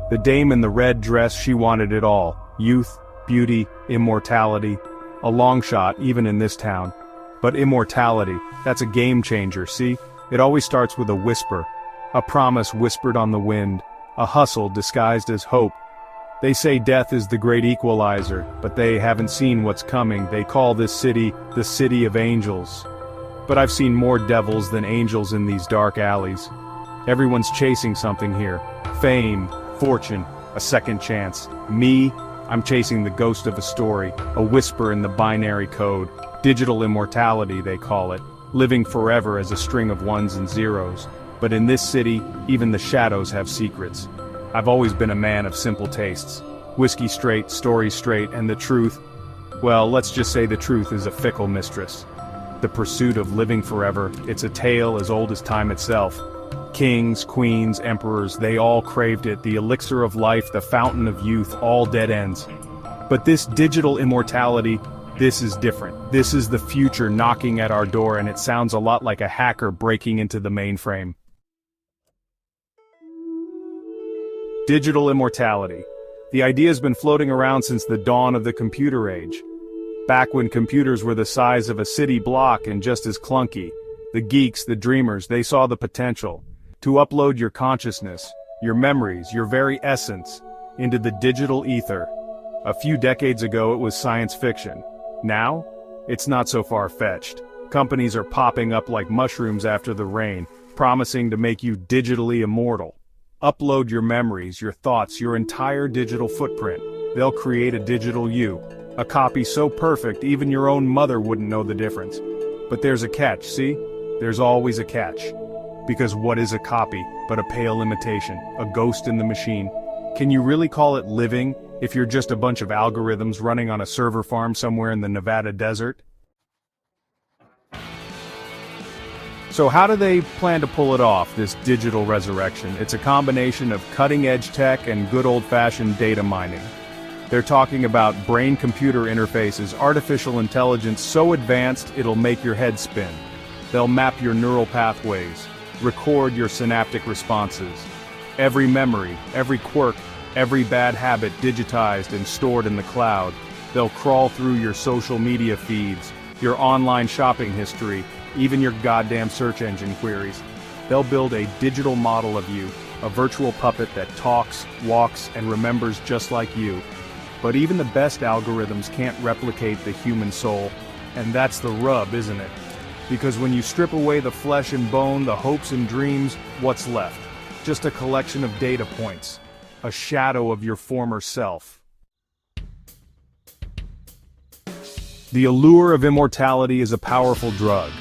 The dame in the red dress, she wanted it all. Youth, beauty, immortality. A long shot, even in this town. But immortality, that's a game changer, see? It always starts with a whisper. A promise whispered on the wind. A hustle disguised as hope. They say death is the great equalizer, but they haven't seen what's coming. They call this city, the city of angels. But I've seen more devils than angels in these dark alleys. Everyone's chasing something here. Fame, fortune, a second chance. Me, I'm chasing the ghost of a story, a whisper in the binary code. Digital immortality, they call it. Living forever as a string of ones and zeros. But in this city, even the shadows have secrets. I've always been a man of simple tastes. Whiskey straight, story straight, and the truth, well, let's just say the truth is a fickle mistress. The pursuit of living forever, it's a tale as old as time itself. Kings, queens, emperors, they all craved it, the elixir of life, the fountain of youth, all dead ends. But this digital immortality, this is different. This is the future knocking at our door, and it sounds a lot like a hacker breaking into the mainframe. Digital immortality. The idea's been floating around since the dawn of the computer age. Back when computers were the size of a city block and just as clunky, the geeks, the dreamers, they saw the potential to upload your consciousness, your memories, your very essence, into the digital ether. A few decades ago it was science fiction. Now, it's not so far-fetched. Companies are popping up like mushrooms after the rain, promising to make you digitally immortal. Upload your memories, your thoughts, your entire digital footprint. They'll create a digital you. A copy so perfect even your own mother wouldn't know the difference. But there's a catch, see? There's always a catch. Because what is a copy but a pale imitation, a ghost in the machine? Can you really call it living if you're just a bunch of algorithms running on a server farm somewhere in the Nevada desert? So how do they plan to pull it off, this digital resurrection? It's a combination of cutting-edge tech and good old-fashioned data mining. They're talking about brain-computer interfaces, artificial intelligence so advanced it'll make your head spin. They'll map your neural pathways, record your synaptic responses. Every memory, every quirk, every bad habit digitized and stored in the cloud. They'll crawl through your social media feeds, your online shopping history, even your goddamn search engine queries. They'll build a digital model of you, a virtual puppet that talks, walks, and remembers just like you. But even the best algorithms can't replicate the human soul. And that's the rub, isn't it? Because when you strip away the flesh and bone, the hopes and dreams, what's left? Just a collection of data points. A shadow of your former self. The allure of immortality is a powerful drug.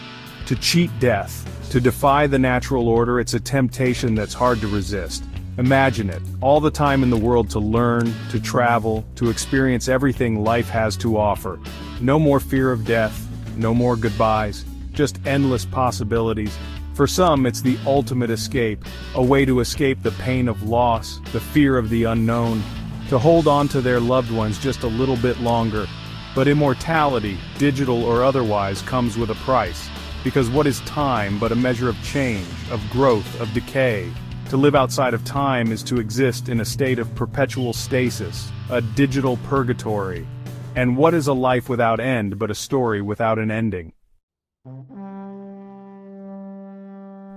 To cheat death, to defy the natural order, it's a temptation that's hard to resist. Imagine it, all the time in the world to learn, to travel, to experience everything life has to offer. No more fear of death, no more goodbyes, just endless possibilities. For some, it's the ultimate escape, a way to escape the pain of loss, the fear of the unknown, to hold on to their loved ones just a little bit longer. But immortality, digital or otherwise, comes with a price. Because what is time but a measure of change, of growth, of decay? To live outside of time is to exist in a state of perpetual stasis, a digital purgatory. And what is a life without end but a story without an ending?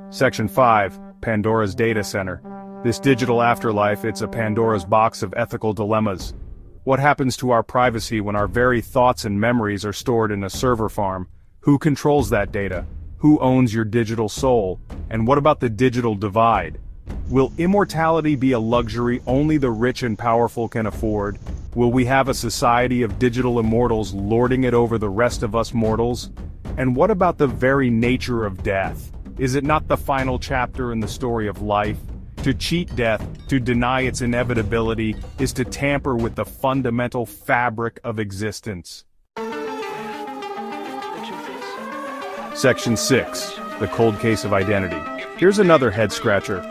Section 5, Pandora's Data Center. This digital afterlife, it's a Pandora's box of ethical dilemmas. What happens to our privacy when our very thoughts and memories are stored in a server farm? Who controls that data? Who owns your digital soul? And what about the digital divide? Will immortality be a luxury only the rich and powerful can afford? Will we have a society of digital immortals lording it over the rest of us mortals? And what about the very nature of death? Is it not the final chapter in the story of life? To cheat death, to deny its inevitability, is to tamper with the fundamental fabric of existence. Section 6, the cold case of identity. Here's another head-scratcher.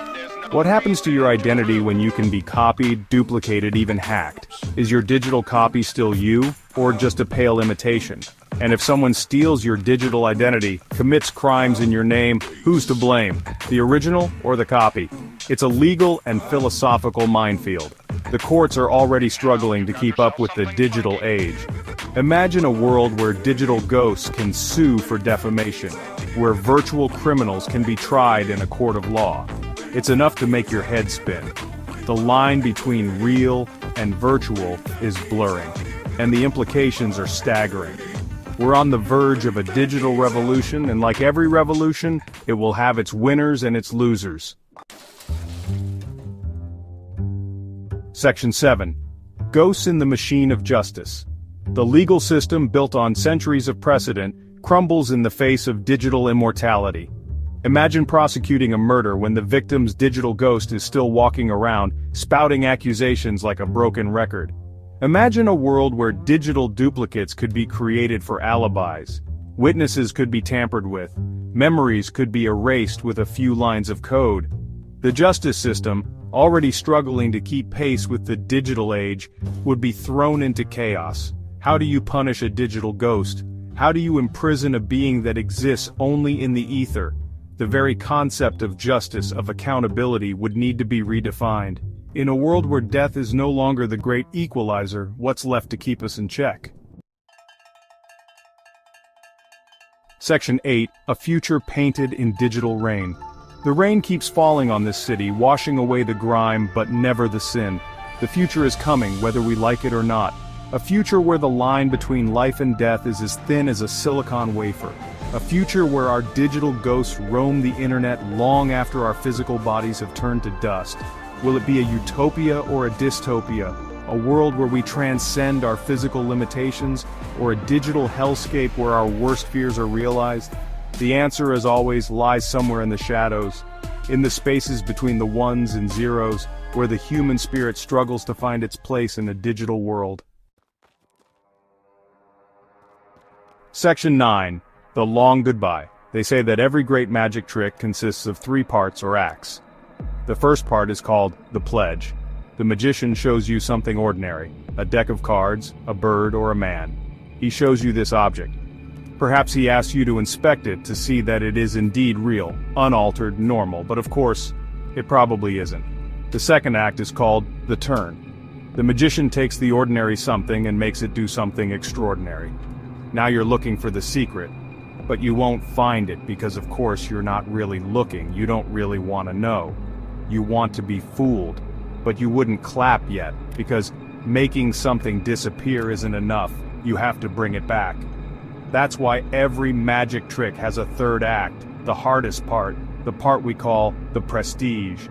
What happens to your identity when you can be copied, duplicated, even hacked? Is your digital copy still you, or just a pale imitation? And if someone steals your digital identity, commits crimes in your name, who's to blame? The original or the copy? It's a legal and philosophical minefield. The courts are already struggling to keep up with the digital age. Imagine a world where digital ghosts can sue for defamation, where virtual criminals can be tried in a court of law. It's enough to make your head spin. The line between real and virtual is blurring, and the implications are staggering. We're on the verge of a digital revolution, and like every revolution, it will have its winners and its losers. Section 7. Ghosts in the Machine of Justice. The legal system built on centuries of precedent crumbles in the face of digital immortality. Imagine prosecuting a murder when the victim's digital ghost is still walking around, spouting accusations like a broken record. Imagine a world where digital duplicates could be created for alibis. Witnesses could be tampered with. Memories could be erased with a few lines of code. The justice system, already struggling to keep pace with the digital age, would be thrown into chaos. How do you punish a digital ghost? How do you imprison a being that exists only in the ether? The very concept of justice, of accountability, would need to be redefined. In a world where death is no longer the great equalizer, what's left to keep us in check? Section 8. A future painted in digital rain. The rain keeps falling on this city, washing away the grime but never the sin. The future is coming, whether we like it or not. A future where the line between life and death is as thin as a silicon wafer. A future where our digital ghosts roam the internet long after our physical bodies have turned to dust. Will it be a utopia or a dystopia? A world where we transcend our physical limitations, or a digital hellscape where our worst fears are realized? The answer, as always, lies somewhere in the shadows, in the spaces between the ones and zeros, where the human spirit struggles to find its place in a digital world. Section 9. The Long Goodbye. They say that every great magic trick consists of 3 parts or acts. The first part is called the pledge. The magician shows you something ordinary, a deck of cards, a bird, or a man. He shows you this object. Perhaps he asks you to inspect it to see that it is indeed real, unaltered, normal, but of course, it probably isn't. The second act is called the turn. The magician takes the ordinary something and makes it do something extraordinary. Now you're looking for the secret, but you won't find it because of course you're not really looking, you don't really want to know. You want to be fooled, but you wouldn't clap yet, because making something disappear isn't enough, you have to bring it back. That's why every magic trick has a third act, the hardest part, the part we call the prestige.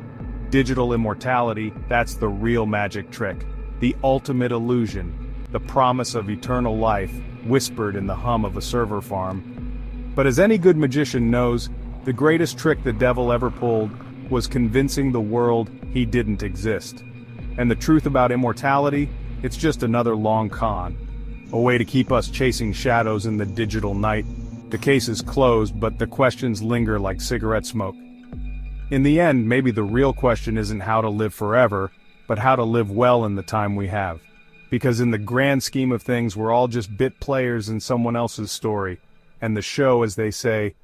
Digital immortality, that's the real magic trick, the ultimate illusion, the promise of eternal life, whispered in the hum of a server farm. But as any good magician knows, the greatest trick the devil ever pulled was convincing the world he didn't exist. And the truth about immortality, it's just another long con. A way to keep us chasing shadows in the digital night. The case is closed, but the questions linger like cigarette smoke. In the end, maybe the real question isn't how to live forever, but how to live well in the time we have. Because in the grand scheme of things, we're all just bit players in someone else's story. And the show, as they say,